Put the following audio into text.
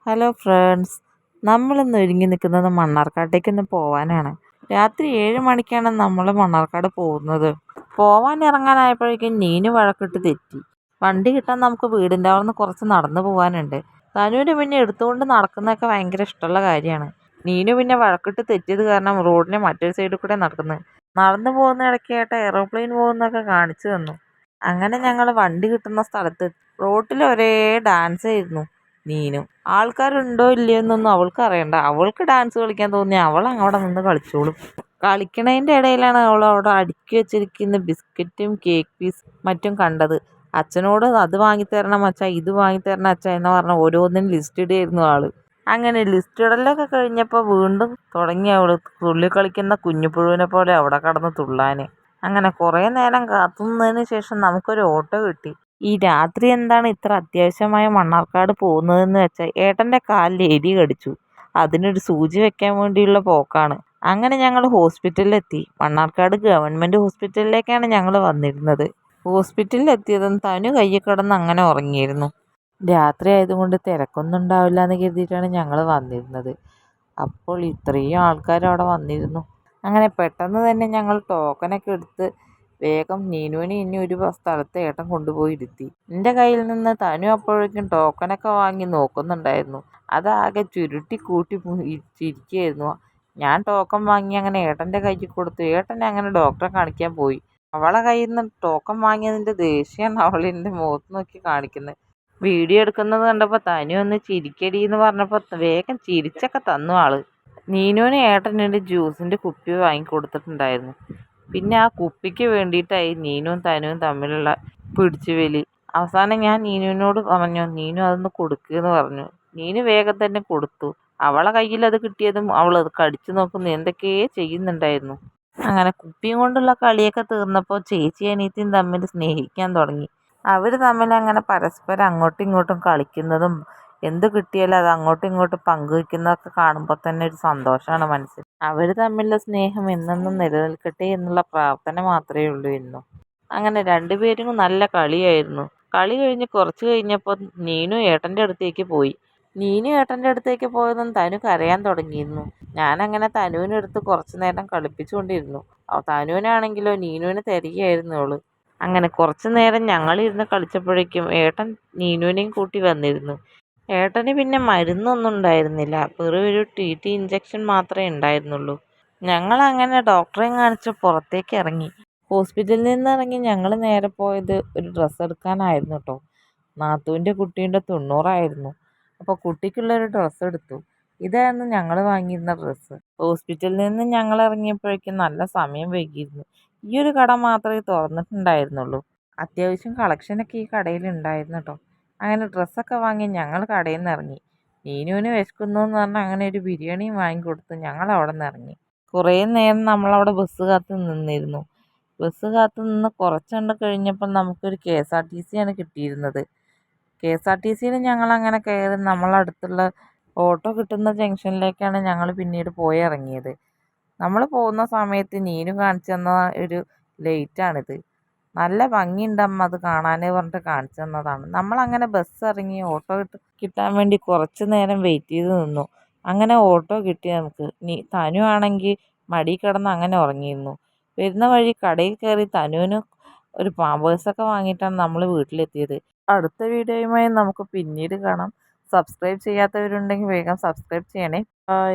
Hello friends, നമ്മളിന്ന് ഒരുങ്ങി നിൽക്കുന്നത് മണ്ണാർക്കാട്ടേക്കൊന്ന് പോവാനാണ്. രാത്രി 7 മണിക്കാണ് നമ്മൾ മണ്ണാർക്കാട് പോകുന്നത്. പോവാൻ ഇറങ്ങാനായപ്പോഴേക്കും നീനു വഴക്കിട്ട് തെറ്റി. വണ്ടി കിട്ടാൻ നമുക്ക് വീടിൻ്റെ അവിടെ നിന്ന് കുറച്ച് നടന്നു പോകാനുണ്ട്. തനുവിന് പിന്നെ എടുത്തുകൊണ്ട് നടക്കുന്നതൊക്കെ ഭയങ്കര ഇഷ്ടമുള്ള കാര്യമാണ്. നീനു പിന്നെ വഴക്കിട്ട് തെറ്റിയത് കാരണം റോഡിൻ്റെ മറ്റൊരു സൈഡിൽ കൂടെ നടക്കുന്നത്. നടന്നു പോകുന്ന ഇടയ്ക്കായിട്ട് എയറോപ്ലെയിൻ പോകുന്നതൊക്കെ കാണിച്ചു തന്നു. അങ്ങനെ ഞങ്ങൾ വണ്ടി കിട്ടുന്ന സ്ഥലത്ത് റോട്ടിൽ ഒരേ ഡാൻസ് ആയിരുന്നു നീനു. ആൾക്കാരുണ്ടോ ഇല്ലയോ എന്നൊന്നും അവൾക്ക് അറിയണ്ട. അവൾക്ക് ഡാൻസ് കളിക്കാൻ തോന്നി അവൾ അവിടെ നിന്ന് കളിച്ചോളും. കളിക്കണതിൻ്റെ ഇടയിലാണ് അവൾ അവിടെ അടുക്കി വെച്ചിരിക്കുന്ന ബിസ്ക്കറ്റും കേക്ക് പീസ് മറ്റും കണ്ടത്. അച്ഛനോട് അത് വാങ്ങിത്തരണം അച്ഛാ, ഇത് വാങ്ങിത്തരണം അച്ഛാ എന്ന് പറഞ്ഞ് ഓരോന്നിനും ലിസ്റ്റ് ഇടുകയായിരുന്നു ആള്. അങ്ങനെ ലിസ്റ്റ് ഇടലൊക്കെ കഴിഞ്ഞപ്പോൾ വീണ്ടും തുടങ്ങി അവൾ തുള്ളിക്കളിക്കുന്ന കുഞ്ഞുപുഴുവിനെ പോലെ അവിടെ കടന്ന് തുള്ളാൻ. അങ്ങനെ കുറേ നേരം കാത്തുനിന്നതിന് ശേഷം നമുക്കൊരു ഓട്ടോ കിട്ടി. ഈ രാത്രി എന്താണ് ഇത്ര അത്യാവശ്യമായ മണ്ണാർക്കാട് പോകുന്നതെന്ന് വെച്ചാൽ ഏട്ടൻ്റെ കാലിൽ എലി കടിച്ചു. അതിനൊരു സൂചി വെക്കാൻ വേണ്ടിയുള്ള പോക്കാണ്. അങ്ങനെ ഞങ്ങൾ ഹോസ്പിറ്റലിലെത്തി. മണ്ണാർക്കാട് ഗവൺമെൻറ് ഹോസ്പിറ്റലിലേക്കാണ് ഞങ്ങൾ വന്നിരുന്നത്. ഹോസ്പിറ്റലിൽ എത്തിയതും തനു കയ്യിൽ കിടന്ന് അങ്ങനെ ഉറങ്ങിയിരുന്നു. രാത്രി ആയതുകൊണ്ട് തിരക്കൊന്നും ഉണ്ടാവില്ല എന്ന് കരുതിയിട്ടാണ് ഞങ്ങൾ വന്നിരുന്നത്. അപ്പോൾ ഇത്രയും ആൾക്കാർ അവിടെ വന്നിരുന്നു. അങ്ങനെ പെട്ടെന്ന് തന്നെ ഞങ്ങൾ ടോക്കനൊക്കെ എടുത്ത് വേഗം നീനുവിനെ ഇനി ഒരു സ്ഥലത്ത് ഏട്ടൻ കൊണ്ടുപോയി ഇരുത്തി. എൻ്റെ കയ്യിൽ നിന്ന് തനു അപ്പോഴേക്കും ടോക്കനൊക്കെ വാങ്ങി നോക്കുന്നുണ്ടായിരുന്നു. അതാകെ ചുരുട്ടി കൂട്ടി ചിരിക്കുകയായിരുന്നു. ഞാൻ ടോക്കൺ വാങ്ങി അങ്ങനെ ഏട്ടൻ്റെ കയ്യിൽ കൊടുത്തു. ഏട്ടൻ അങ്ങനെ ഡോക്ടറെ കാണിക്കാൻ പോയി. അവളെ കയ്യിൽ നിന്ന് ടോക്കൺ വാങ്ങിയതിൻ്റെ ദേഷ്യമാണ് അവളെൻ്റെ മുഖത്ത് നോക്കി കാണിക്കുന്നത്. വീഡിയോ എടുക്കുന്നത് കണ്ടപ്പോൾ തനു ഒന്ന് ചിരിക്കടി എന്ന് പറഞ്ഞപ്പോൾ വേഗം ചിരിച്ചൊക്കെ തന്നു ആള്. നീനുവിന് ഏട്ടനൊരു ജ്യൂസിൻ്റെ കുപ്പി വാങ്ങിക്കൊടുത്തിട്ടുണ്ടായിരുന്നു. പിന്നെ ആ കുപ്പിക്ക് വേണ്ടിയിട്ടായി നീനുവും തനുവും തമ്മിലുള്ള പിടിച്ചുവലി. അവസാനം ഞാൻ നീനുവിനോട് പറഞ്ഞു, നീനു അതൊന്ന് കൊടുക്കുകയെന്ന് പറഞ്ഞു. നീനു വേഗം തന്നെ കൊടുത്തു. അവളെ കയ്യിൽ അത് കിട്ടിയതും അവൾ അത് കടിച്ചു നോക്കുന്നു, എന്തൊക്കെയോ ചെയ്യുന്നുണ്ടായിരുന്നു. അങ്ങനെ കുപ്പിയും കൊണ്ടുള്ള കളിയൊക്കെ തീർന്നപ്പോൾ ചേച്ചി അനിയത്തിയും തമ്മിൽ സ്നേഹിക്കാൻ തുടങ്ങി. അവർ തമ്മിൽ അങ്ങനെ പരസ്പരം അങ്ങോട്ടും ഇങ്ങോട്ടും കളിക്കുന്നതും എന്ത് കിട്ടിയാലും അത് അങ്ങോട്ടും ഇങ്ങോട്ടും പങ്കുവെക്കുന്നതൊക്കെ കാണുമ്പോൾ തന്നെ ഒരു സന്തോഷമാണ് മനസ്സിൽ. അവർ തമ്മിലുള്ള സ്നേഹം എന്നെന്നും നിലനിൽക്കട്ടെ എന്നുള്ള പ്രാർത്ഥന മാത്രമേ ഉള്ളൂ എന്നും. അങ്ങനെ രണ്ടുപേരും നല്ല കളിയായിരുന്നു. കളി കഴിഞ്ഞ് കുറച്ച് കഴിഞ്ഞപ്പോൾ നീനു ഏട്ടൻ്റെ അടുത്തേക്ക് പോയി. നീനു ഏട്ടൻ്റെ അടുത്തേക്ക് പോയതും തനു കരയാൻ തുടങ്ങിയിരുന്നു. ഞാനങ്ങനെ തനുവിനെടുത്ത് കുറച്ച് നേരം കളിപ്പിച്ചുകൊണ്ടിരുന്നു. തനുവിനാണെങ്കിലോ നീനുവിനെ തരികയായിരുന്നു അവള്. അങ്ങനെ കുറച്ച് നേരം ഞങ്ങളിരുന്ന് കളിച്ചപ്പോഴേക്കും ഏട്ടൻ നീനുവിനെയും കൂട്ടി വന്നിരുന്നു. ഏട്ടന് പിന്നെ മരുന്നൊന്നും ഉണ്ടായിരുന്നില്ല, വെറും ഒരു TT ഇഞ്ചക്ഷൻ മാത്രമേ ഉണ്ടായിരുന്നുള്ളൂ. ഞങ്ങൾ അങ്ങനെ ഡോക്ടറെയും കാണിച്ച് പുറത്തേക്ക് ഇറങ്ങി. ഹോസ്പിറ്റലിൽ നിന്ന് ഇറങ്ങി ഞങ്ങൾ നേരെ പോയത് ഒരു ഡ്രസ്സ് എടുക്കാനായിരുന്നു കേട്ടോ. നാത്തൂൻ്റെ കുട്ടീൻ്റെ 90 അപ്പോൾ കുട്ടിക്കുള്ളൊരു ഡ്രസ്സ് എടുത്തു. ഇതായിരുന്നു ഞങ്ങൾ വാങ്ങിയിരുന്ന ഡ്രസ്സ്. ഹോസ്പിറ്റലിൽ നിന്ന് ഞങ്ങൾ ഇറങ്ങിയപ്പോഴേക്കും നല്ല സമയം വൈകിയിരുന്നു. ഈ ഒരു കട മാത്രമേ തുറന്നിട്ടുണ്ടായിരുന്നുള്ളൂ. അത്യാവശ്യം കളക്ഷനൊക്കെ ഈ കടയിൽ ഉണ്ടായിരുന്നു കേട്ടോ. അങ്ങനെ ഡ്രസ്സൊക്കെ വാങ്ങി ഞങ്ങൾ കടയിൽ നിന്ന് ഇറങ്ങി. നീനുവിന് വിശക്കുന്നു എന്ന് പറഞ്ഞാൽ അങ്ങനെ ഒരു ബിരിയാണിയും വാങ്ങിക്കൊടുത്ത് ഞങ്ങൾ അവിടെ നിന്ന് ഇറങ്ങി. കുറേ നേരം നമ്മളവിടെ ബസ് കാത്ത് നിന്നിരുന്നു. ബസ് കാത്ത് നിന്ന് കുറച്ചുകൊണ്ട് കഴിഞ്ഞപ്പോൾ നമുക്കൊരു KSRTC ആണ് കിട്ടിയിരുന്നത്. KSRTCയിൽ ഞങ്ങളങ്ങനെ കയറി നമ്മളടുത്തുള്ള ഓട്ടോ കിട്ടുന്ന ജംഗ്ഷനിലേക്കാണ് ഞങ്ങൾ പിന്നീട് പോയി ഇറങ്ങിയത്. നമ്മൾ പോകുന്ന സമയത്ത് നീനു കാണിച്ചു തന്ന ഒരു ലൈറ്റാണിത്. നല്ല ഭംഗിയുണ്ടമ്മ അത് കാണാൻ പറഞ്ഞിട്ട് കാണിച്ചു തന്നതാണ്. നമ്മളങ്ങനെ ബസ് ഇറങ്ങി ഓട്ടോ കിട്ടാൻ വേണ്ടി കുറച്ച് നേരം വെയിറ്റ് ചെയ്ത് നിന്നു. അങ്ങനെ ഓട്ടോ കിട്ടി നമുക്ക്. തനു ആണെങ്കിൽ മടി കിടന്ന് അങ്ങനെ ഉറങ്ങിയിരുന്നു. വരുന്ന വഴി കടയിൽ കയറി തനുവിന് ഒരു പാമ്പേഴ്സൊക്കെ വാങ്ങിയിട്ടാണ് നമ്മൾ വീട്ടിലെത്തിയത്. അടുത്ത വീഡിയോയുമായി നമുക്ക് പിന്നീട് കാണാം. സബ്സ്ക്രൈബ് ചെയ്യാത്തവരുണ്ടെങ്കിൽ വേഗം സബ്സ്ക്രൈബ് ചെയ്യണേ. ബൈ.